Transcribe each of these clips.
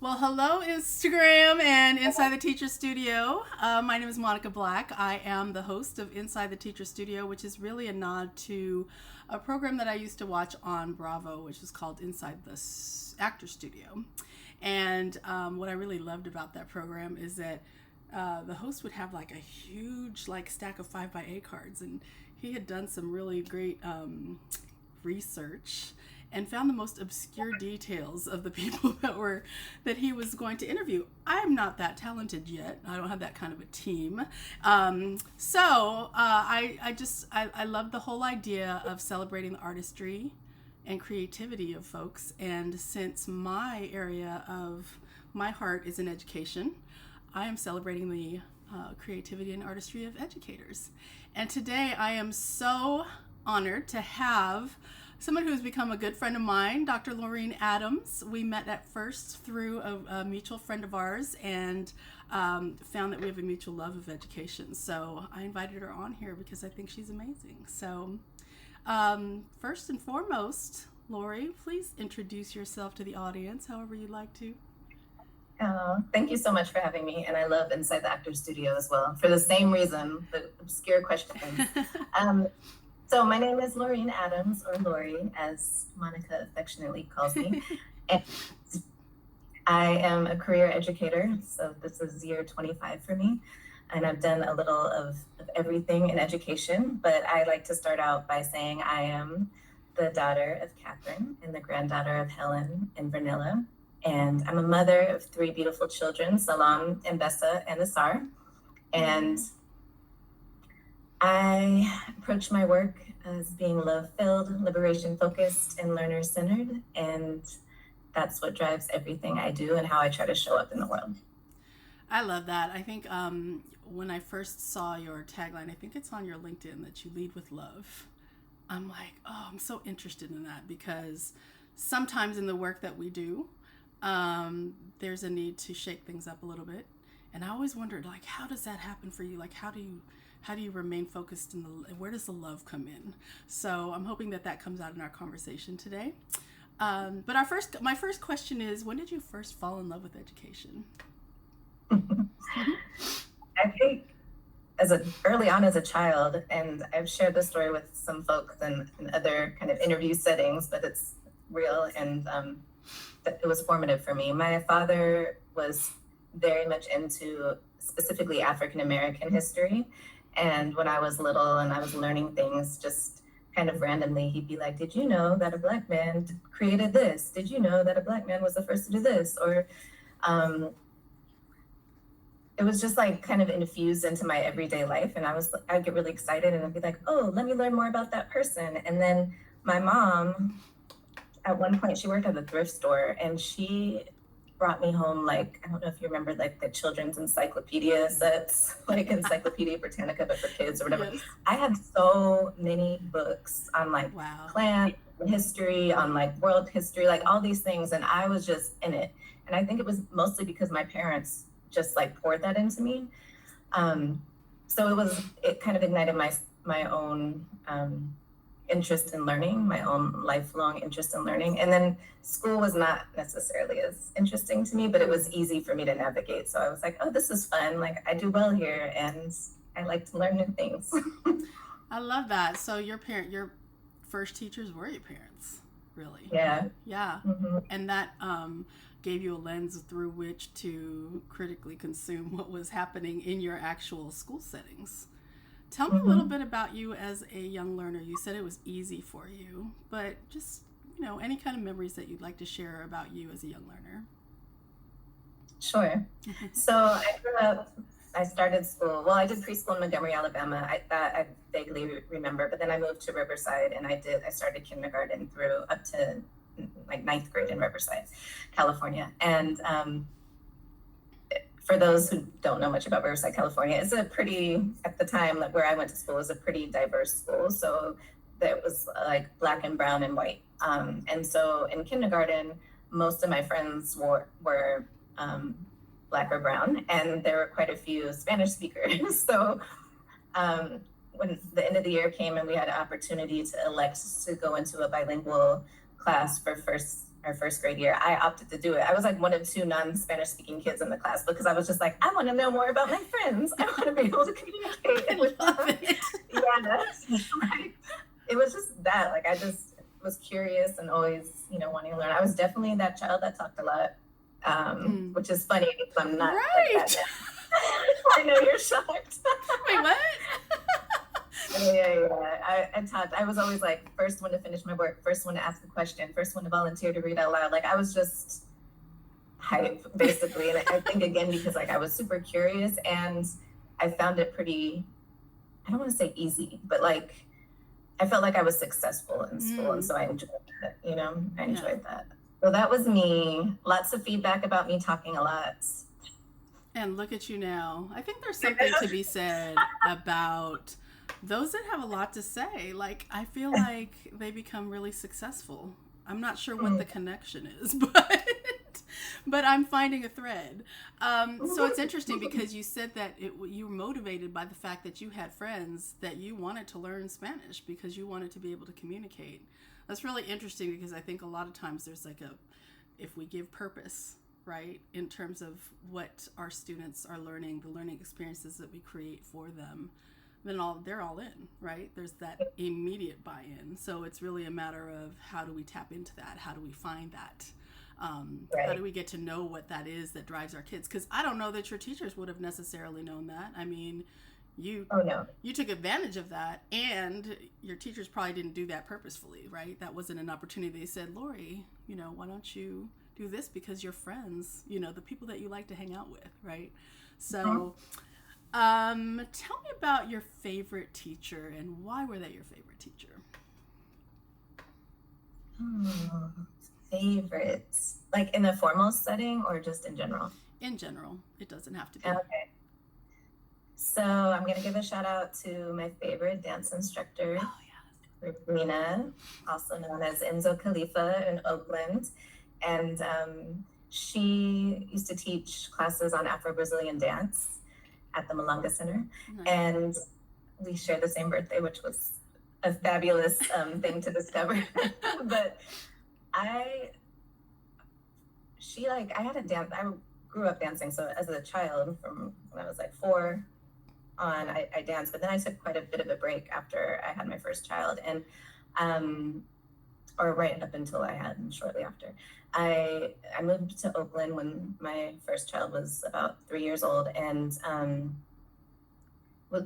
Well, hello, Instagram and Inside the Teacher Studio. My name is Monica Black. I am the host of Inside the Teacher Studio, which is really a nod to a program that I used to watch on Bravo, which is called Inside the Actor Studio. And what I really loved about that program is that the host would have like a huge stack of 5x8 cards, and he had done some really great research and found the most obscure details of the people that he was going to interview. I'm not that talented yet. I don't have that kind of a team. I love the whole idea of celebrating the artistry and creativity of folks. And since my area of my heart is in education, I am celebrating the creativity and artistry of educators. And today I am so honored to have someone who's become a good friend of mine, Dr. Laureen Adams. We met at first through a mutual friend of ours and found that we have a mutual love of education. So I invited her on here because I think she's amazing. So first and foremost, Lori, please introduce yourself to the audience however you'd like to. Thank you so much for having me. And I love Inside the Actor Studio as well, for the same reason, the obscure questions. So my name is Laureen Adams, or Lori, as Monica affectionately calls me. And I am a career educator, so this is year 25 for me. And I've done a little of everything in education, but I like to start out by saying I am the daughter of Catherine and the granddaughter of Helen and Vernilla. And I'm a mother of 3 beautiful children, Salam, Mbessa, and Asar. And I approach my work as being love-filled, liberation-focused, and learner-centered, and that's what drives everything I do and how I try to show up in the world. I love that. I think when I first saw your tagline, I think it's on your LinkedIn, that you lead with love. I'm like, oh, I'm so interested in that, because sometimes in the work that we do, there's a need to shake things up a little bit. And I always wondered, how does that happen for you? How do you remain focused where does the love come in? So I'm hoping that comes out in our conversation today. But my first question is, when did you first fall in love with education? I think early on as a child, and I've shared this story with some folks in other kind of interview settings, but it's real, and it was formative for me. My father was very much into specifically African-American history. And when I was little and I was learning things, just kind of randomly, he'd be like, did you know that a Black man created this? Did you know that a Black man was the first to do this? Or it was just kind of infused into my everyday life. And I'd get really excited and I'd be like, oh, let me learn more about that person. And then my mom, at one point, she worked at a thrift store, and she brought me home, I don't know if you remember, the children's encyclopedia sets, Encyclopedia Britannica, but for kids or whatever. Yes. I had so many books on wow. plant history, on world history, all these things. And I was just in it. And I think it was mostly because my parents just poured that into me. So it kind of ignited my own, interest in learning, my own lifelong interest in learning. And then school was not necessarily as interesting to me, but it was easy for me to navigate. So I was like, oh, this is fun. I do well here, and I like to learn new things. I love that. So your first teachers were your parents, really? Yeah. Yeah. Mm-hmm. And that gave you a lens through which to critically consume what was happening in your actual school settings. Tell me a little bit about you as a young learner. You said it was easy for you, but just, any kind of memories that you'd like to share about you as a young learner. Sure. So I started school. Well, I did preschool in Montgomery, Alabama. I vaguely remember, but then I moved to Riverside, and I started kindergarten through up to 9th grade in Riverside, California. And for those who don't know much about Riverside, California, it's at the time where I went to school, was a pretty diverse school. So there was Black and brown and white. And so in kindergarten, most of my friends were Black or brown, and there were quite a few Spanish speakers. So when the end of the year came and we had an opportunity to elect to go into a bilingual class for first our first grade year, I opted to do it. I was like one of two non-Spanish speaking kids in the class because I was just like, I want to know more about my friends. I want to be able to communicate with them. Like, it was just that. Like, I just was curious and always, wanting to learn. I was definitely that child that talked a lot, which is funny because I'm not like that. I know you're shocked. Wait, what? Yeah. I taught. I was always like first one to finish my work, first one to ask a question, first one to volunteer to read out loud. Like I was just hype, basically. And I think again because like I was super curious and I found it pretty. I don't want to say easy, but like I felt like I was successful in school, and so I enjoyed that. I enjoyed that. So that was me. Lots of feedback about me talking a lot. And look at you now. I think there's something to be said about those that have a lot to say. Like, I feel like they become really successful. I'm not sure what the connection is, but I'm finding a thread. So it's interesting because you said that you were motivated by the fact that you had friends that you wanted to learn Spanish because you wanted to be able to communicate. That's really interesting because I think a lot of times there's like if we give purpose, right, in terms of what our students are learning, the learning experiences that we create for them, then they're all in, right? There's that immediate buy-in. So it's really a matter of how do we tap into that? How do we find that? How do we get to know what that is that drives our kids? Because I don't know that your teachers would have necessarily known that. I mean, you took advantage of that, and your teachers probably didn't do that purposefully, right? That wasn't an opportunity. They said, Lori, why don't you do this because you're friends, the people that you like to hang out with, right? So tell me about your favorite teacher and why were they your favorite teacher? Favorites, like in a formal setting or just in general? In general. It doesn't have to be. Okay. So I'm going to give a shout out to my favorite dance instructor, Rubina, also known as Enzo Khalifa in Oakland. And she used to teach classes on Afro-Brazilian dance at the Malanga Center. Nice. And we share the same birthday, which was a fabulous thing to discover. But I had a dance. I grew up dancing. So as a child, from when I was like 4 on, I danced. But then I took quite a bit of a break after I had my first child. And or right up until I had him shortly after. I moved to Oakland when my first child was about 3 years old, and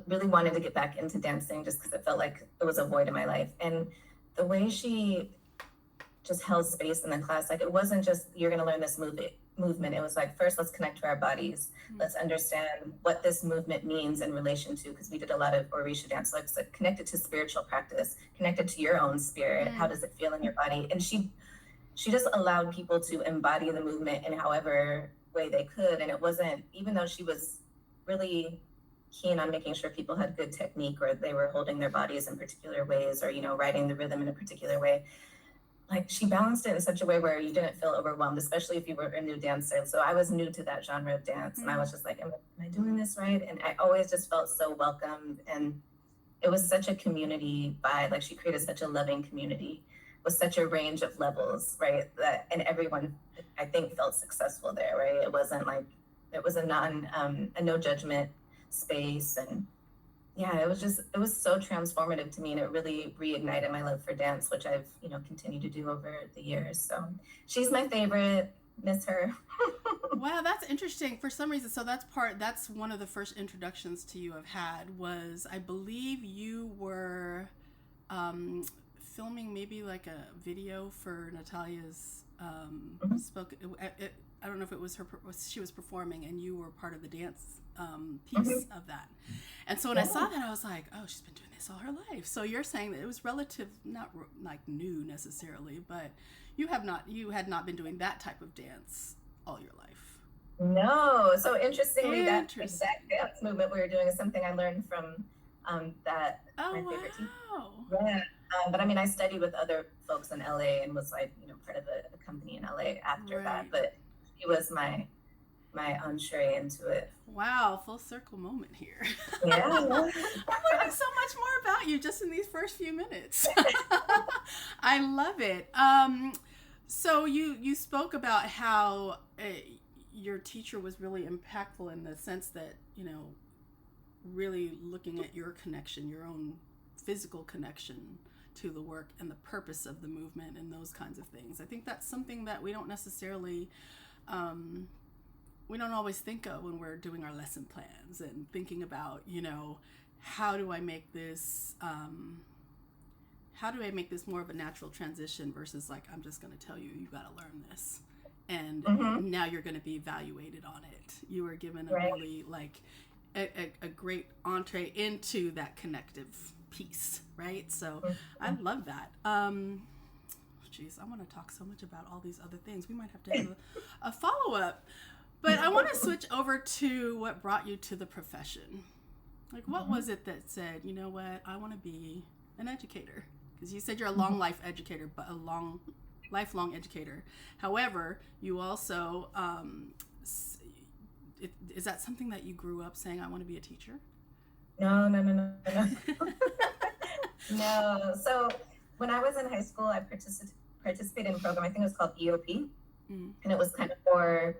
really wanted to get back into dancing just because it felt like it was a void in my life. And the way she just held space in the class, like it wasn't just you're going to learn this movement. It was like, first, let's connect to our bodies. Let's understand what this movement means in relation to, because we did a lot of Orisha dance, so it's like connected to spiritual practice, connected to your own spirit. How does it feel in your body? And she just allowed people to embody the movement in however way they could. And it wasn't, even though she was really keen on making sure people had good technique or they were holding their bodies in particular ways or, riding the rhythm in a particular way, like she balanced it in such a way where you didn't feel overwhelmed, especially if you were a new dancer. So I was new to that genre of dance and I was just like, am I doing this right? And I always just felt so welcomed. And it was such a community vibe. Like she created such a loving community with such a range of levels, right? And everyone, I think, felt successful there, right? It wasn't like, it was a no judgment space. And yeah, it was so transformative to me, and it really reignited my love for dance, which I've, continued to do over the years. So she's my favorite. Miss her. Wow, that's interesting. For some reason, so that's one of the first introductions to you I've had was, I believe you were filming maybe like a video for Natalia's I don't know if it was she was performing and you were part of the dance piece of that. And so when I saw that, I was like, oh, she's been doing this all her life. So you're saying that it was not like new necessarily, but you had not been doing that type of dance all your life. No. So interestingly, that exact dance movement we were doing is something I learned from my favorite teacher. Yeah. But I mean, I studied with other folks in LA and was like, part of a company in LA after that. But he was my entree into it. Wow, full circle moment here. Yeah. I'm learning so much more about you just in these first few minutes. I love it. So you spoke about how your teacher was really impactful in the sense that, really looking at your connection, your own physical connection to the work and the purpose of the movement and those kinds of things. I think that's something that we don't necessarily, we don't always think of when we're doing our lesson plans and thinking about, how do I make this, more of a natural transition versus like, I'm just going to tell you, you got to learn this. And now you're going to be evaluated on it. You were given a really like a great entree into that connective piece, right? So I love that. Geez, I want to talk so much about all these other things. We might have to have a follow-up. But I want to switch over to what brought you to the profession. Like, what was it that said, you know what, I want to be an educator? Because you said you're a long life educator, but lifelong educator. However, you also, is that something that you grew up saying, I want to be a teacher? No. No. So when I was in high school, I participated in a program, I think it was called EOP. And it was kind of for,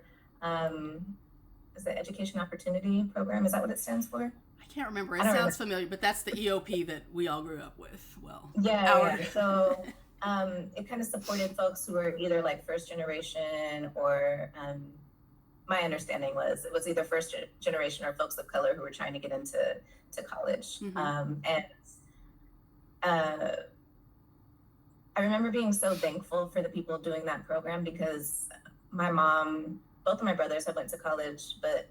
is it Education Opportunity Program? Is that what it stands for? I can't remember. It sounds familiar, but that's the EOP that we all grew up with. Well, yeah. So it kind of supported folks who were either like first generation or my understanding was it was either first generation or folks of color who were trying to get into college. I remember being so thankful for the people doing that program because my mom, both of my brothers have went to college, but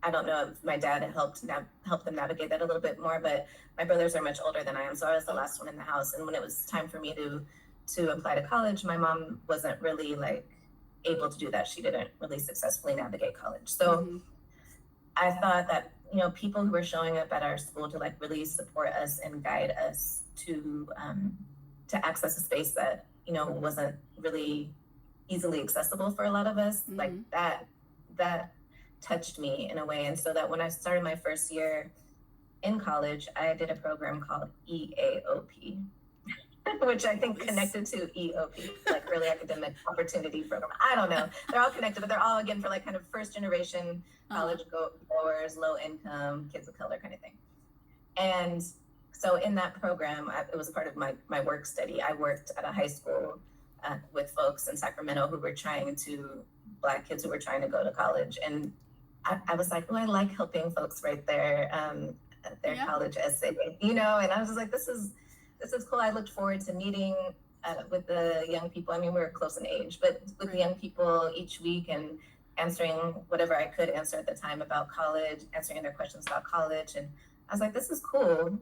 I don't know if my dad had helped them navigate that a little bit more, but my brothers are much older than I am, so I was the last one in the house. And when it was time for me to apply to college, my mom wasn't really like able to do that. She didn't really successfully navigate college. So I thought that, people who were showing up at our school to like really support us and guide us to access a space that, wasn't really easily accessible for a lot of us, like that touched me in a way. And so that when I started my first year in college, I did a program called EAOP, which I think connected to EOP, like Early Academic Opportunity Program. I don't know. They're all connected, but they're all, again, for like kind of first generation college goers, low income, kids of color kind of thing. And so in that program, it was a part of my work study. I worked at a high school with folks in Sacramento Black kids who were trying to go to college. And I was like, I like helping folks write their college essay, and I was just like, this is cool. I looked forward to meeting with the young people. I mean, we were close in age, but with the young people each week and answering whatever I could answer at the time about college, answering their questions about college. And I was like, this is cool,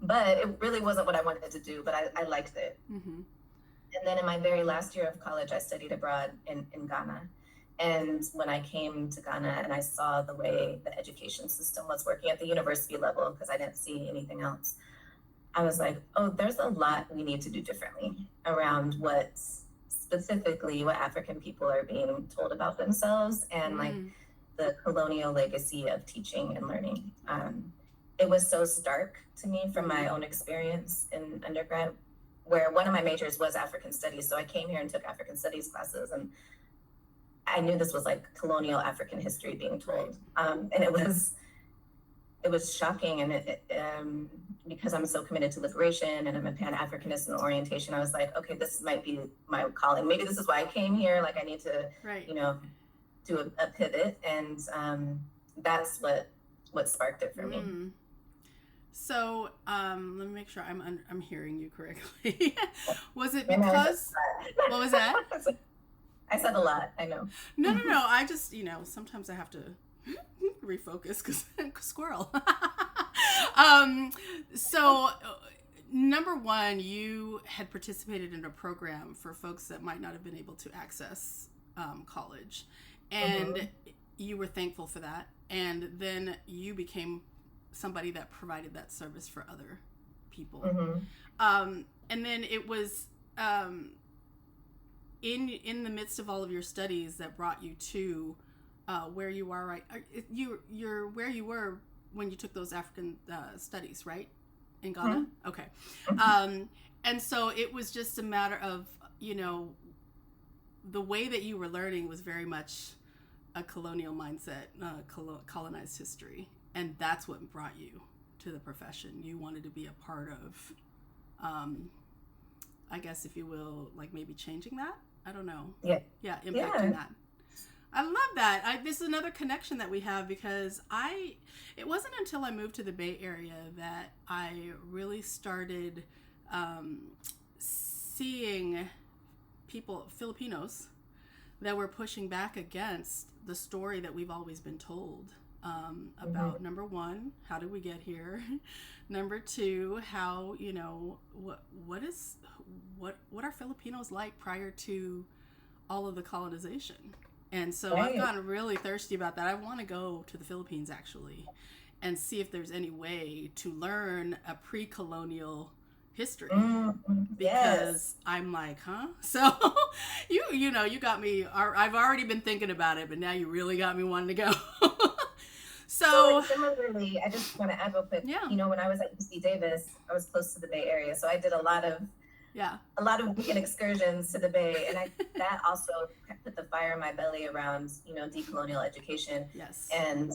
but it really wasn't what I wanted to do, but I liked it. And then in my very last year of college, I studied abroad in Ghana. And when I came to Ghana and I saw the way the education system was working at the university level, because I didn't see anything else, I was like, oh, there's a lot we need to do differently around specifically what African people are being told about themselves and like the colonial legacy of teaching and learning. It was so stark to me from my own experience in undergrad, where one of my majors was African studies. So I came here and took African studies classes, and I knew this was like colonial African history being told. And it was shocking. And because I'm so committed to liberation and I'm a Pan-Africanist in orientation, I was like, okay, this might be my calling. Maybe this is why I came here. Like I need to, do a pivot. And that's what sparked it for me. So let me make sure I'm hearing you correctly. Was it because, what was that? I said a lot, I know. No. I just, sometimes I have to refocus because squirrel. So number one, you had participated in a program for folks that might not have been able to access college. And you were thankful for that. And then you became somebody that provided that service for other people. And then it was in the midst of all of your studies that brought you to where you are right. You're where you were when you took those African studies, right? In Ghana? Okay. And so it was just a matter of you know, the way that you were learning was very much a colonial mindset, colonized history. And that's what brought you to the profession. You wanted to be a part of, I guess, if you will, like maybe changing that. I don't know. Yeah. Yeah, impacting that. I love that. This is another connection that we have, because it wasn't until I moved to the Bay Area that I really started seeing Filipinos, that were pushing back against the story that we've always been told about, number one, how did we get here? Number two, how, you know, what are Filipinos like prior to all of the colonization? And so I've gotten really thirsty about that. I want to go to the Philippines, actually, and see if there's any way to learn a pre-colonial history, because I'm like, so you know, you got me, I've already been thinking about it, but now you really got me wanting to go. So like, similarly, I just want to add real quick, you know, when I was at UC Davis, I was close to the Bay Area, so I did a lot of weekend excursions to the Bay, and that also put the fire in my belly around, you know, decolonial education. And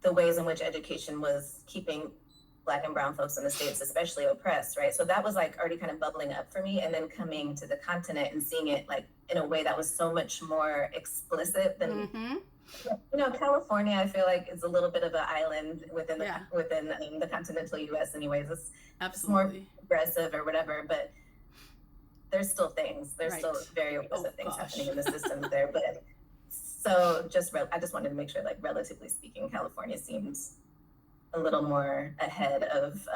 the ways in which education was keeping Black and brown folks in the States, especially oppressed, right? So that was like already kind of bubbling up for me. And then coming to the continent and seeing it like in a way that was so much more explicit than, you know, California, I feel like is a little bit of an island within the continental US anyways. It's more progressive or whatever, but there's still things, still very oppressive things happening in the system there. But so I just wanted to make sure, like, relatively speaking, California seems a little more ahead of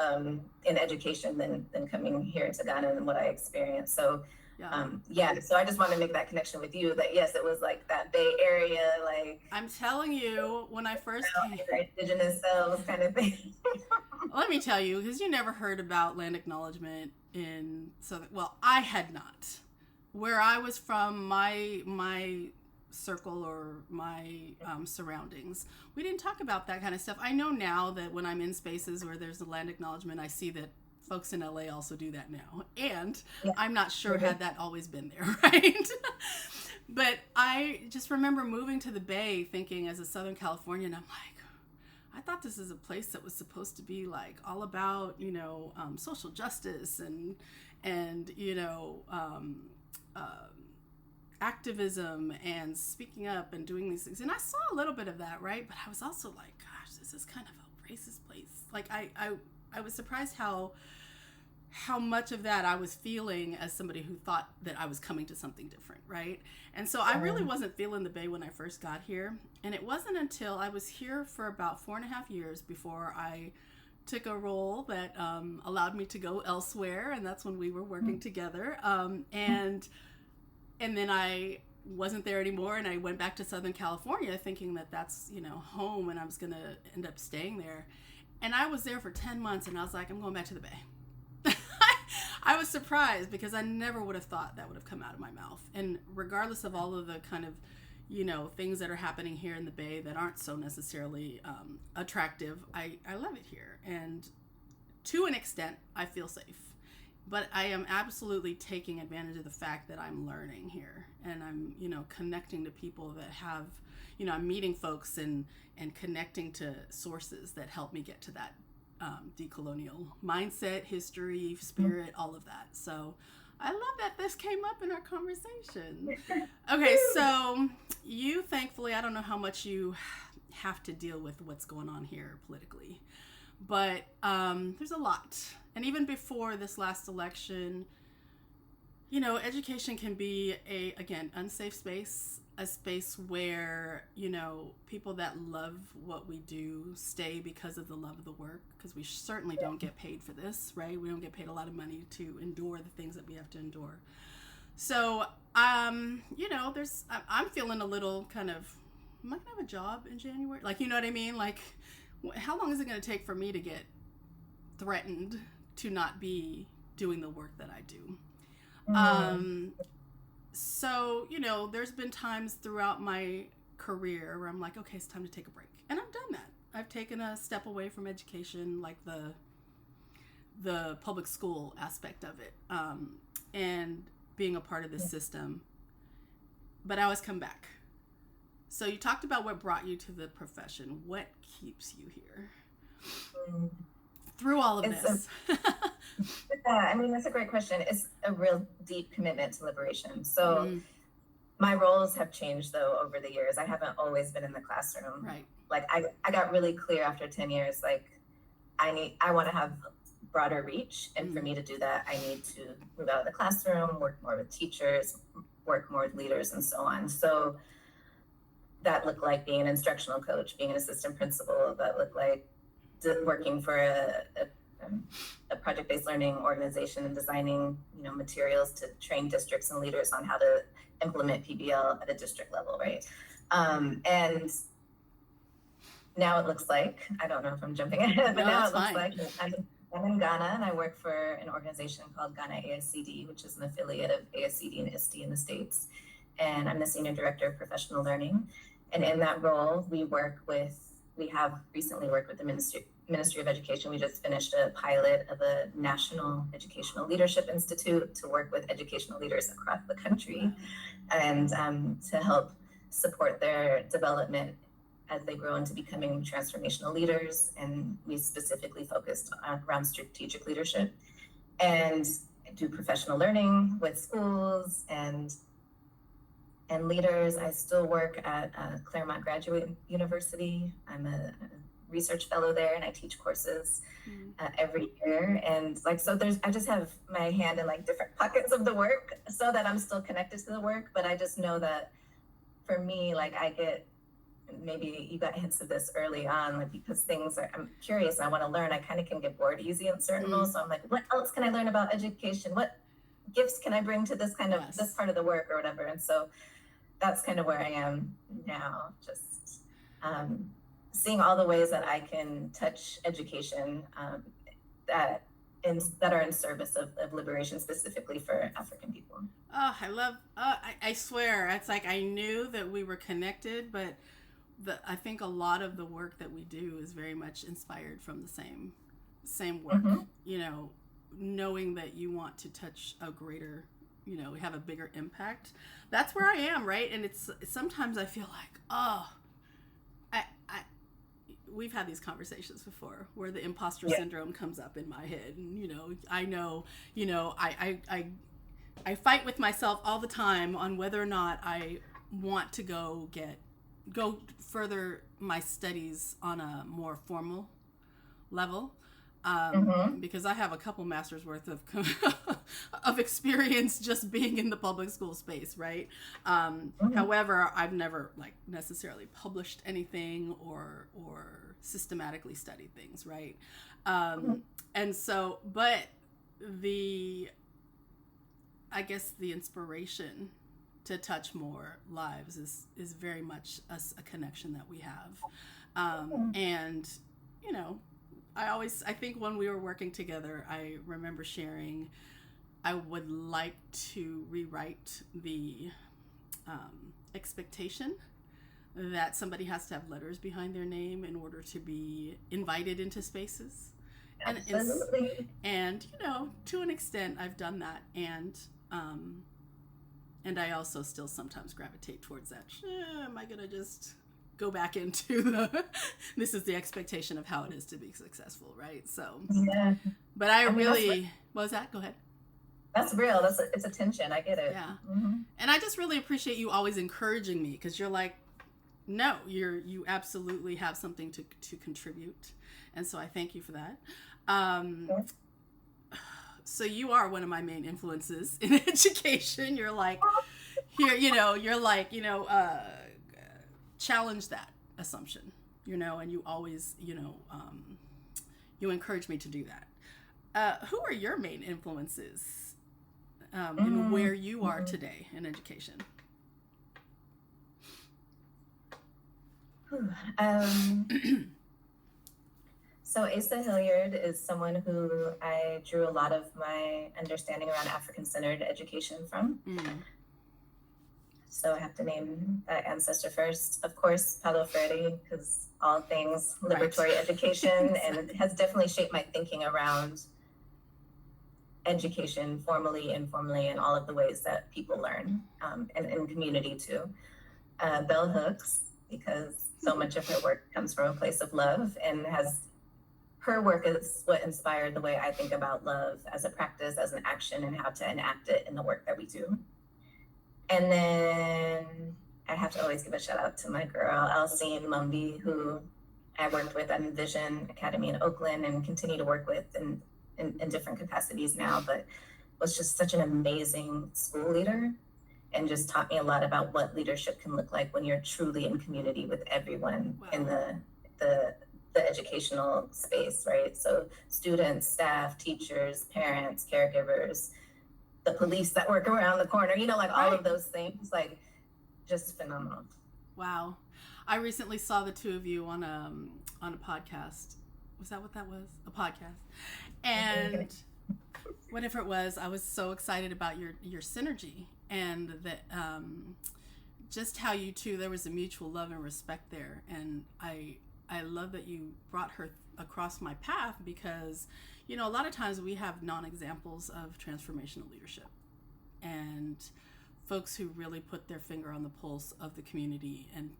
in education than coming here to Ghana and what I experienced. So so I just wanted to make that connection with you, that yes, it was like that Bay Area, like, I'm telling you, when I first came, indigenous selves kind of thing. Let me tell you, because you never heard about land acknowledgement in Southern, well, I had not. Where I was from, my circle or my surroundings, we didn't talk about that kind of stuff. I know now that when I'm in spaces where there's a land acknowledgement, I see that folks in LA also do that now, and I'm not sure had that always been there, right? But I just remember moving to the Bay thinking, as a Southern Californian, I'm like, I thought this is a place that was supposed to be like all about, you know, social justice and you know, activism and speaking up and doing these things. And I saw a little bit of that, right? But I was also like, gosh, this is kind of a racist place. Like I was surprised how much of that I was feeling as somebody who thought that I was coming to something different, right? And so I really wasn't feeling the Bay when I first got here. And it wasn't until I was here for about 4.5 years before I took a role that allowed me to go elsewhere. And that's when we were working together. And then I wasn't there anymore, and I went back to Southern California thinking that that's, you know, home, and I was going to end up staying there. And I was there for 10 months, and I was like, I'm going back to the Bay. I was surprised, because I never would have thought that would have come out of my mouth. And regardless of all of the kind of, you know, things that are happening here in the Bay that aren't so necessarily attractive, I love it here. And to an extent, I feel safe. But I am absolutely taking advantage of the fact that I'm learning here, and I'm, you know, connecting to people that have, you know, I'm meeting folks and connecting to sources that help me get to that decolonial mindset, history, spirit, all of that. So I love that this came up in our conversation. Okay, so you, thankfully, I don't know how much you have to deal with what's going on here politically, but there's a lot. And even before this last election, you know, education can be again, unsafe space, a space where, you know, people that love what we do stay because of the love of the work, because we certainly don't get paid for this, right? We don't get paid a lot of money to endure the things that we have to endure. So, you know, I'm feeling a little kind of, am I gonna have a job in January? Like, you know what I mean? Like, how long is it gonna take for me to get threatened to not be doing the work that I do? So, you know, there's been times throughout my career where I'm like, okay, it's time to take a break. And I've done that. I've taken a step away from education, like the public school aspect of it, and being a part of this system. But I always come back. So you talked about what brought you to the profession. What keeps you here through all of this? I mean, that's a great question. It's a real deep commitment to liberation. So my roles have changed, though, over the years. I haven't always been in the classroom. Right. Like, I got really clear after 10 years, like, I want to have broader reach. And for me to do that, I need to move out of the classroom, work more with teachers, work more with leaders, and so on. So that looked like being an instructional coach, being an assistant principal. That looked like working for a project-based learning organization and designing, materials to train districts and leaders on how to implement PBL at a district level, right? And now it looks like, I don't know if I'm jumping ahead, but now it looks like I'm in Ghana, and I work for an organization called Ghana ASCD, which is an affiliate of ASCD and ISTE in the States. And I'm the Senior Director of Professional Learning. And in that role, we have recently worked with the Ministry of Education. We just finished a pilot of a National Educational Leadership Institute to work with educational leaders across the country and to help support their development as they grow into becoming transformational leaders. And we specifically focused around strategic leadership and do professional learning with schools and leaders. I still work at Claremont Graduate University. I'm a research fellow there, and I teach courses every year. And I just have my hand in different pockets of the work so that I'm still connected to the work. But I just know that for me, I get, maybe you got hints of this early on, because I'm curious and I want to learn. I kind of can get bored easy in certain roles. So I'm like, what else can I learn about education? What gifts can I bring to this kind of this part of the work or whatever? And so that's kind of where I am now, just seeing all the ways that I can touch education that are in service of liberation, specifically for African people. Oh, I swear, it's like I knew that we were connected, but I think a lot of the work that we do is very much inspired from the same work, knowing that you want to touch a greater, have a bigger impact. That's where I am, right? And it's sometimes I feel like, we've had these conversations before where the imposter syndrome comes up in my head, and I know, I fight with myself all the time on whether or not I want to go further my studies on a more formal level, because I have a couple master's worth of experience just being in the public school space, right? However, I've never necessarily published anything or systematically studied things, right? And so, but I guess the inspiration to touch more lives is very much a connection that we have. And, I think when we were working together, I remember sharing, I would like to rewrite the expectation that somebody has to have letters behind their name in order to be invited into spaces. Absolutely. And to an extent, I've done that. And I also still sometimes gravitate towards that. Am I going to just go back into this is the expectation of how it is to be successful, right? So, but what was that? Go ahead. That's real. It's a tension. I get it. Yeah. And I just really appreciate you always encouraging me, because you're like, no, you absolutely have something to contribute. And so I thank you for that. So you are one of my main influences in education. You're like, here, challenge that assumption, and you always, you encourage me to do that. Who are your main influences in where you are today in education? So Asa Hilliard is someone who I drew a lot of my understanding around African-centered education from. So I have to name that ancestor first. Of course, Paulo Freire, because all things liberatory education, and it has definitely shaped my thinking around education, formally, informally, and all of the ways that people learn, and in community too. Bell Hooks, because so much of her work comes from a place of love, and her work is what inspired the way I think about love as a practice, as an action, and how to enact it in the work that we do. And then I have to always give a shout out to my girl, Alcine Mumby, who I worked with at Envision Academy in Oakland and continue to work with in different capacities now, but was just such an amazing school leader and just taught me a lot about what leadership can look like when you're truly in community with everyone. Wow. In the educational space, right? So students, staff, teachers, parents, caregivers, the police that work around the corner, like all of those things, like just phenomenal. Wow. I recently saw the two of you on a podcast. Was that what that was? A podcast. And whatever it was, I was so excited about your synergy, and that just how you two, there was a mutual love and respect there. And I love that you brought her across my path, because a lot of times we have non-examples of transformational leadership and folks who really put their finger on the pulse of the community, and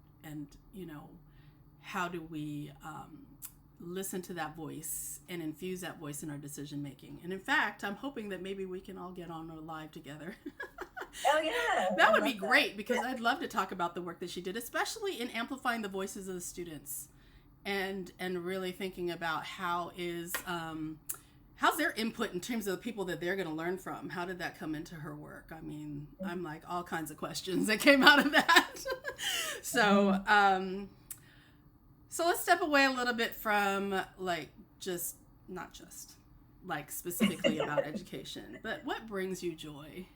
how do we listen to that voice and infuse that voice in our decision making. And in fact, I'm hoping that maybe we can all get on a live together. Oh yeah, that would be great, because I'd love to talk about the work that she did, especially in amplifying the voices of the students, and really thinking about how's their input in terms of the people that they're going to learn from. How did that come into her work? I mean, I'm like all kinds of questions that came out of that. So let's step away a little bit from not just specifically about education, but what brings you joy?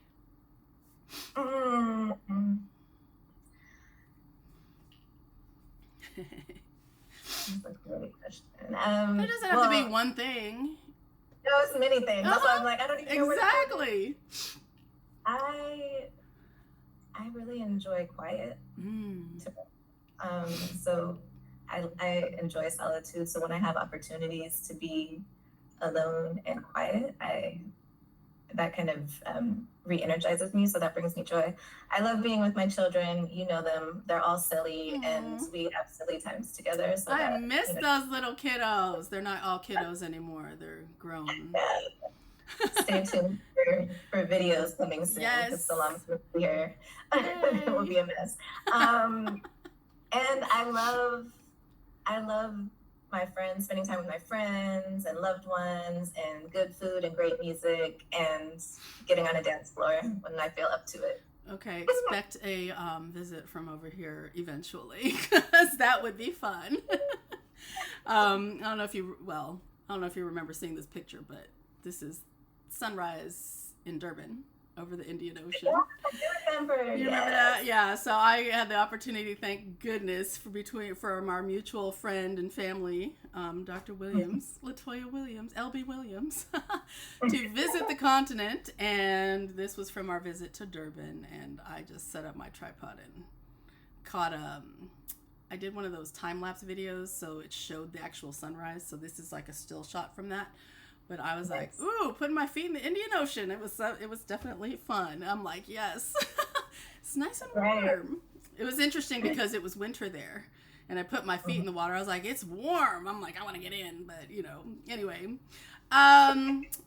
That's a great question. It doesn't have to be one thing. No, it's many things. That's why I'm like, I don't even know exactly. I really enjoy quiet. So I enjoy solitude. So when I have opportunities to be alone and quiet, that kind of re-energizes me. So that brings me joy. I love being with my children. You know them. They're all silly. Aww. And we have silly times together. So I miss those little kiddos. They're not all kiddos anymore. They're grown. Yeah. Stay tuned for videos coming soon. Yes. Because Salam's will be here. It will be a mess. And I love my friends, spending time with my friends and loved ones, and good food and great music, and getting on a dance floor when I feel up to it. Okay, expect a visit from over here eventually, because that would be fun. I don't know if you remember seeing this picture, but this is sunrise in Durban over the Indian Ocean. Yeah, I do remember. You remember that? Yeah. So I had the opportunity, thank goodness, for our mutual friend and family, Dr. Williams, Latoya Williams, LB Williams, to visit the continent. And this was from our visit to Durban. And I just set up my tripod and caught I did one of those time-lapse videos, so it showed the actual sunrise. So this is like a still shot from that. But I was like, ooh, putting my feet in the Indian Ocean. It was definitely fun. I'm like, yes. It's nice and warm. Right. It was interesting because it was winter there. And I put my feet in the water. I was like, it's warm. I'm like, I want to get in. But, anyway.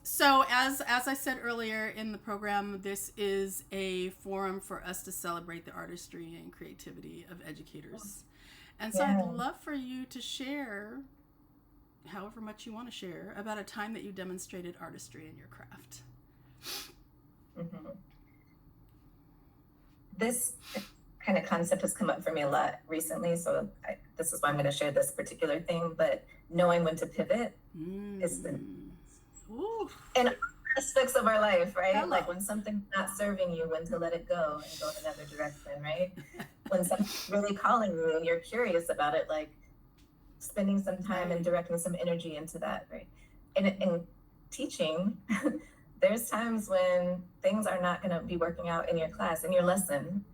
So as I said earlier in the program, this is a forum for us to celebrate the artistry and creativity of educators. And so I'd love for you to share, however much you want to share, about a time that you demonstrated artistry in your craft. Mm-hmm. This kind of concept has come up for me a lot recently, so this is why I'm going to share this particular thing, but knowing when to pivot is in aspects of our life, right? Hello. Like when something's not serving you, when to let it go and go in another direction, right? When something's really calling you and you're curious about it, like spending some time and directing some energy into that, right? And in teaching, there's times when things are not going to be working out in your class, in your lesson.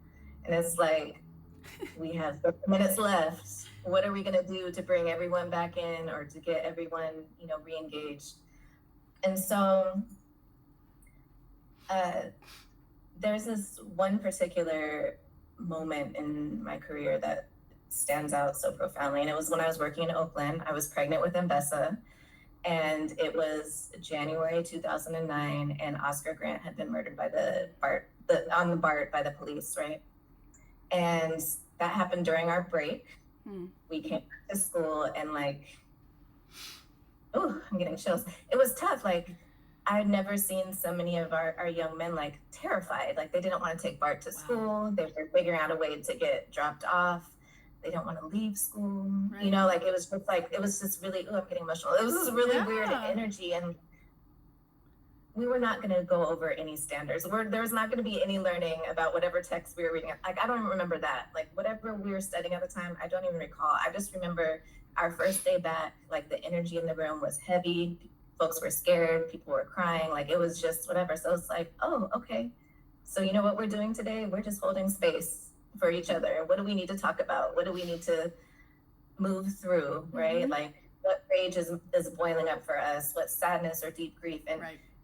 And it's like, we have 30 minutes left. What are we going to do to bring everyone back in or to get everyone, re-engaged? And so There's this one particular moment in my career that stands out so profoundly. And it was when I was working in Oakland. I was pregnant with Mbessa, and it was January 2009, and Oscar Grant had been murdered by on the BART by the police, right? And that happened during our break. We came back to school, and oh, I'm getting chills. It was tough. I had never seen so many of our young men terrified. They didn't want to take BART to school. They were figuring out a way to get dropped off. They don't want to leave school. Right. It was just it was just really, I'm getting emotional. It was this really weird energy, and we were not going to go over any standards. There was not going to be any learning about whatever text we were reading. I don't even remember that. Whatever we were studying at the time, I don't even recall. I just remember our first day back, the energy in the room was heavy. Folks were scared. People were crying. It was just whatever. So it's oh, okay. So you know what we're doing today? We're just holding space for each other. What do we need to talk about? What do we need to move through, right? What rage is boiling up for us? What sadness or deep grief? And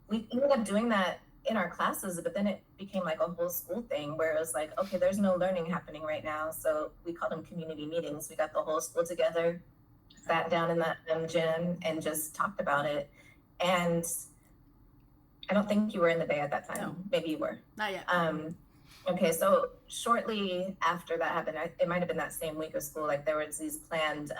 we ended up doing that in our classes, but then it became a whole school thing where it was okay, there's no learning happening right now. So we called them community meetings. We got the whole school together, sat down in that gym, and just talked about it. And I don't think you were in the Bay at that time. No. Maybe you were. Not yet. Okay, so shortly after that happened, it might have been that same week of school, there was these planned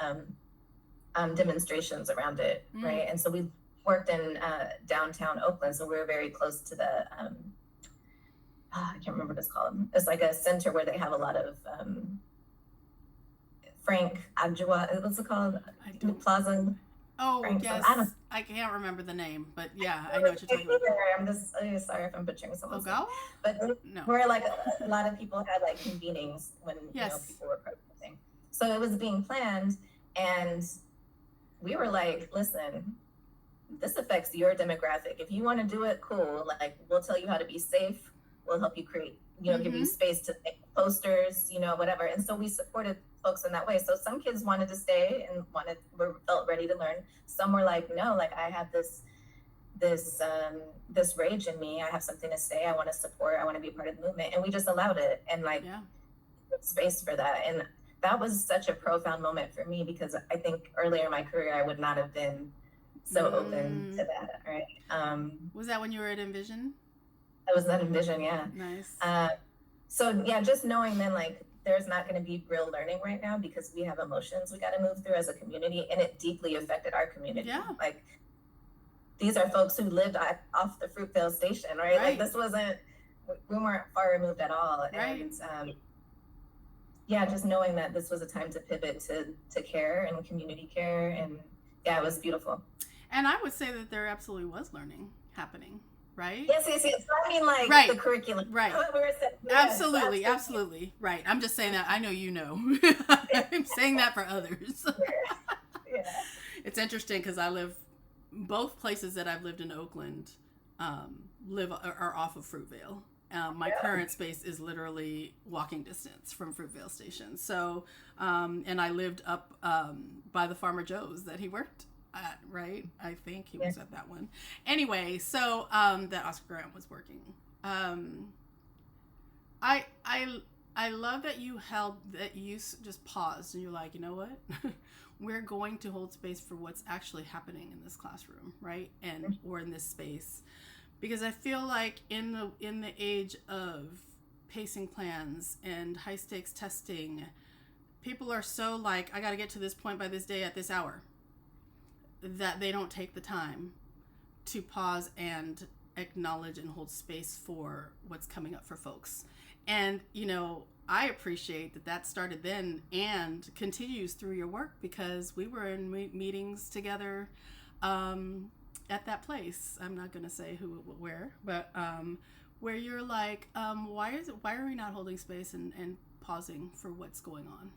demonstrations around it, right? And so we worked in downtown Oakland, so we were very close to the, I can't remember what it's called. It's a center where they have a lot of Frank Adjua, what's it called? Plaza. Oh, Frank, yes. I can't remember the name, but yeah, I know what you're talking about. I'm just sorry if I'm butchering something. Ogawa? But no. Where a lot of people had convenings when people were protesting. So it was being planned, and we were listen, this affects your demographic. If you want to do it, cool. We'll tell you how to be safe. We'll help you create, give you space to make posters, whatever. And so we supported folks in that way. So some kids wanted to stay and felt ready to learn. Some were no, I have this rage in me. I have something to say. I want to support. I want to be part of the movement. And we just allowed it and space for that. And that was such a profound moment for me, because I think earlier in my career, I would not have been so open to that. Right. Was that when you were at Envision? I was at Envision. Yeah. Nice. So yeah, just knowing then there's not going to be real learning right now because we have emotions we got to move through as a community, and it deeply affected our community. Yeah. These are folks who lived off the Fruitvale station, right? This wasn't, we weren't far removed at all. Right. And yeah, just knowing that this was a time to pivot to care and community care, and yeah, it was beautiful. And I would say that there absolutely was learning happening. Right? Yes. So I mean, the curriculum. Right. Absolutely. Right. I'm just saying that. I know you know. I'm saying that for others. Yeah. It's interesting because both places that I've lived in Oakland are off of Fruitvale. My current space is literally walking distance from Fruitvale Station. So, and I lived up by the Farmer Joe's that he worked at, right? I think he was at that one. Anyway, so that Oscar Grant was working. I love that you just paused and you're like, you know what? We're going to hold space for what's actually happening in this classroom, right? Or in this space. Because I feel like in the age of pacing plans and high stakes testing, people are so I got to get to this point by this day at this hour, that they don't take the time to pause and acknowledge and hold space for what's coming up for folks. And, I appreciate that started then and continues through your work, because we were in meetings together at that place. I'm not going to say where, but where you're why are we not holding space and pausing for what's going on?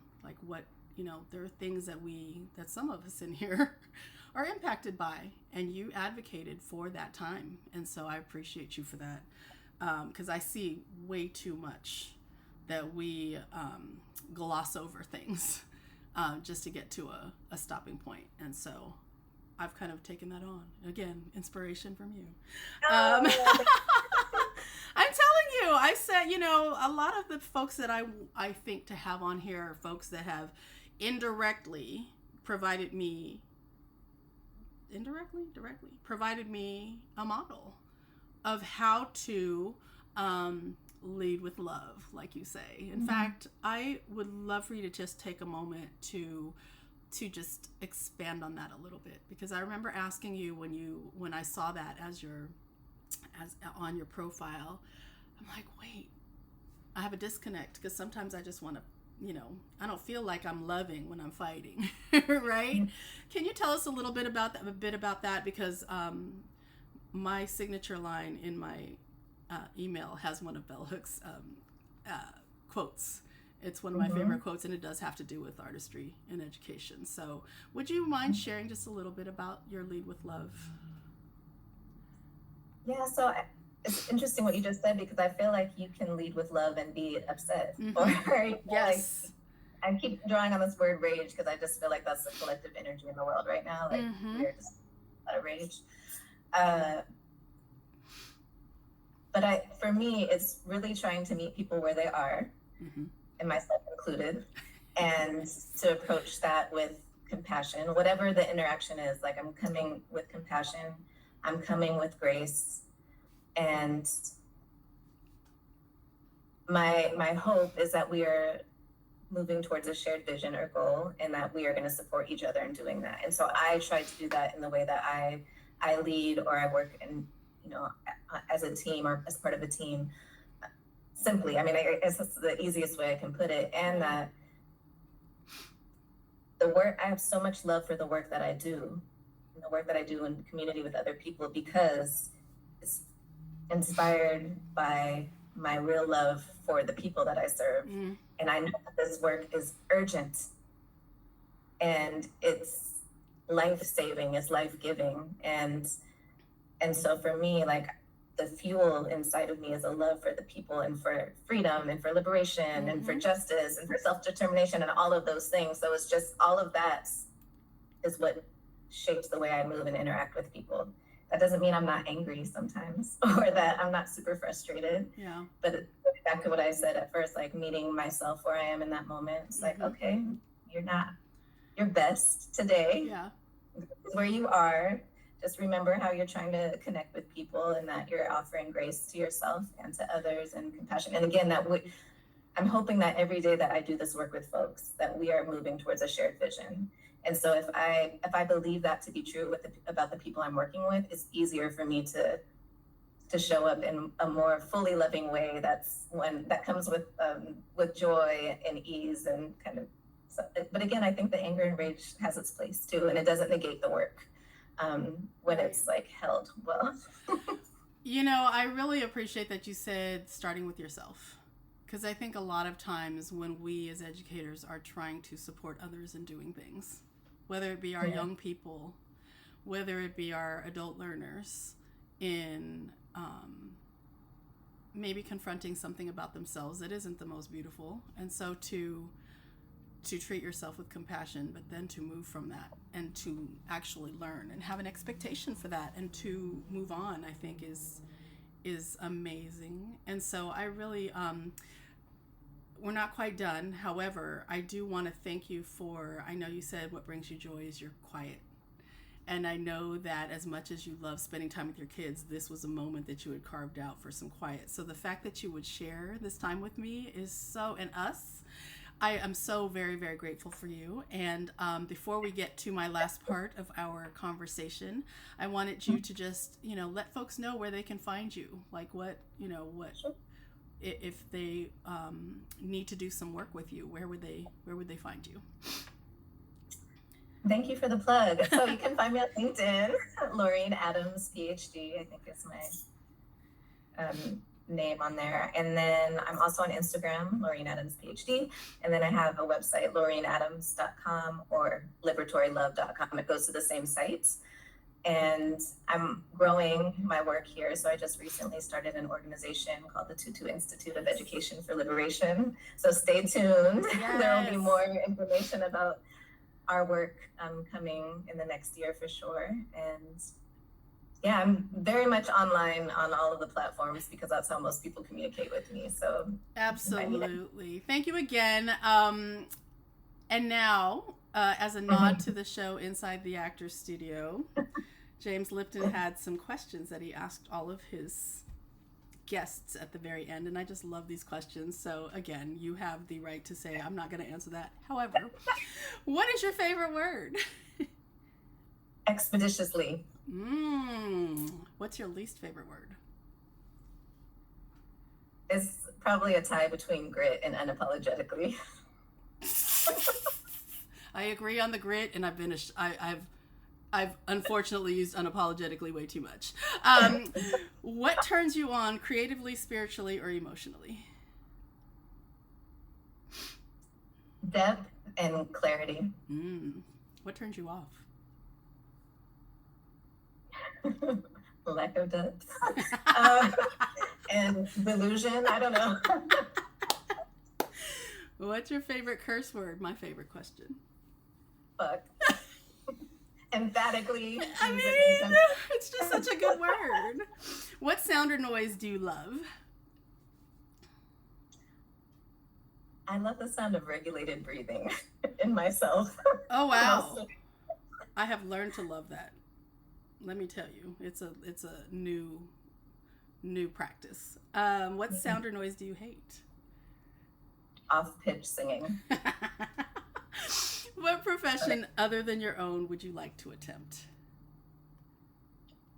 There are things that some of us in here are impacted by, and you advocated for that time. And so I appreciate you for that, because I see way too much that we gloss over things just to get to a stopping point. And so I've kind of taken that on. Again, inspiration from you. I said, a lot of the folks that I think to have on here are folks that have indirectly directly provided me a model of how to lead with love, like you say. In fact, I would love for you to just take a moment to just expand on that a little bit, because I remember asking you when I saw that as on your profile, I'm like, wait, I have a disconnect, because sometimes I just want to, I don't feel like I'm loving when I'm fighting, right? Can you tell us a little bit about that? Because my signature line in my email has one of Bell Hook's quotes. It's one of my favorite quotes, and it does have to do with artistry and education. So would you mind sharing just a little bit about your Lead with Love? Yeah, so it's interesting what you just said, because I feel like you can lead with love and be upset. Or yes. I keep drawing on this word rage, because I just feel like that's the collective energy in the world right now. Like we're just out of rage. But for me, it's really trying to meet people where they are, and myself included, and to approach that with compassion, whatever the interaction is. Like, I'm coming with compassion, I'm coming with grace, and my hope is that we are moving towards a shared vision or goal, and that we are going to support each other in doing that. And so I try to do that in the way that I lead, or I work in, as a team or as part of a team. Simply, I guess that's the easiest way I can put it. And that I have so much love for the work that I do, and the work that I do in community with other people, because it's inspired by my real love for the people that I serve. And I know that this work is urgent, and it's life-saving, it's life-giving. And so for me, like, the fuel inside of me is a love for the people, and for freedom, and for liberation, and for justice, and for self-determination, and all of those things. So it's just, all of that is what shapes the way I move and interact with people. That doesn't mean I'm not angry sometimes, or that I'm not super frustrated. Yeah. But back to what I said at first, like, meeting myself where I am in that moment. It's like, okay, you're not your best today. Yeah. Where you are, just remember how you're trying to connect with people, and that you're offering grace to yourself and to others, and compassion. And again, I'm hoping that every day that I do this work with folks, that we are moving towards a shared vision. And so if I believe that to be true about the people I'm working with, it's easier for me to show up in a more fully loving way. That comes with joy and ease, and kind of. So, but again, I think the anger and rage has its place too, and it doesn't negate the work when it's like held well. I really appreciate that you said starting with yourself, because I think a lot of times when we as educators are trying to support others in doing things, whether it be our young people, whether it be our adult learners, in maybe confronting something about themselves that isn't the most beautiful, and so to treat yourself with compassion, but then to move from that and to actually learn and have an expectation for that and to move on, I think is amazing. And so I really, we're not quite done. However, I do want to thank you I know you said what brings you joy is your quiet. And I know that as much as you love spending time with your kids, this was a moment that you had carved out for some quiet. So the fact that you would share this time with me and us, I am so very, very grateful for you. And before we get to my last part of our conversation, I wanted you to just, let folks know where they can find you. Like if they need to do some work with you, where would they find you? Thank you for the plug. So you can find me on LinkedIn, Laureen Adams, PhD, I think is my name on there. And then I'm also on Instagram, Laureen Adams, PhD. And then I have a website, laureenadams.com or liberatorylove.com. It goes to the same site. And I'm growing my work here. So I just recently started an organization called the Tutu Institute of Education for Liberation. So stay tuned. Yes. There will be more information about our work coming in the next year for sure. And Yeah, I'm very much online on all of the platforms because that's how most people communicate with me. So Absolutely. Thank you again. And now, as a nod to the show Inside the Actors Studio, James Lipton had some questions that he asked all of his guests at the very end, and I just love these questions. So again, you have the right to say I'm not going to answer that. However, what is your favorite word? Expeditiously. What's your least favorite word? It's probably a tie between grit and unapologetically. I agree on the grit, and I've unfortunately used unapologetically way too much. What turns you on creatively, spiritually, or emotionally? Depth and clarity. What turns you off? Lack of depth. And delusion. I don't know. What's your favorite curse word? My favorite question. Fuck. Emphatically. I mean, it's just such a good word. What sound or noise do you love? I love the sound of regulated breathing in myself. Oh wow. I have learned to love that. Let me tell you, it's a new practice. What sound or noise do you hate? Off-pitch singing. What profession other than your own would you like to attempt?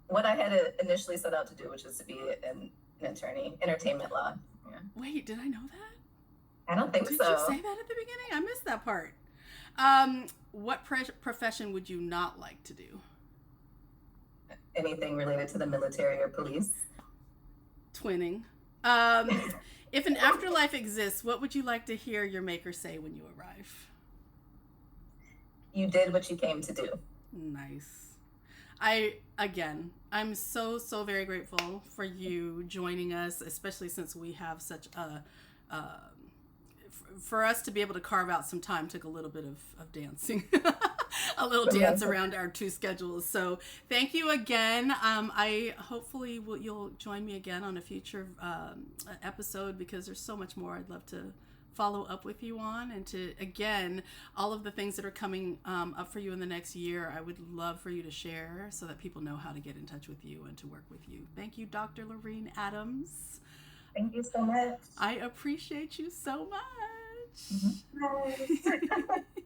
What I had initially set out to do, which is to be an attorney, entertainment law. Yeah. Wait, did I know that? I don't think Did so. you say that at the beginning? I missed that part. What profession would you not like to do? Anything related to the military or police. Twinning. If an afterlife exists, what would you like to hear your maker say when you arrive? You did what you came to do. Nice. I'm so very grateful for you joining us, especially since we have such for us to be able to carve out some time took a little bit of dancing. A little dance around our two schedules. So thank you again. I hopefully you'll join me again on a future episode, because there's so much more I'd love to follow up with you on, and to, again, all of the things that are coming up for you in the next year, I would love for you to share so that people know how to get in touch with you and to work with you. Thank you, Dr. Laureen Adams. Thank you so much. I appreciate you so much. Bye.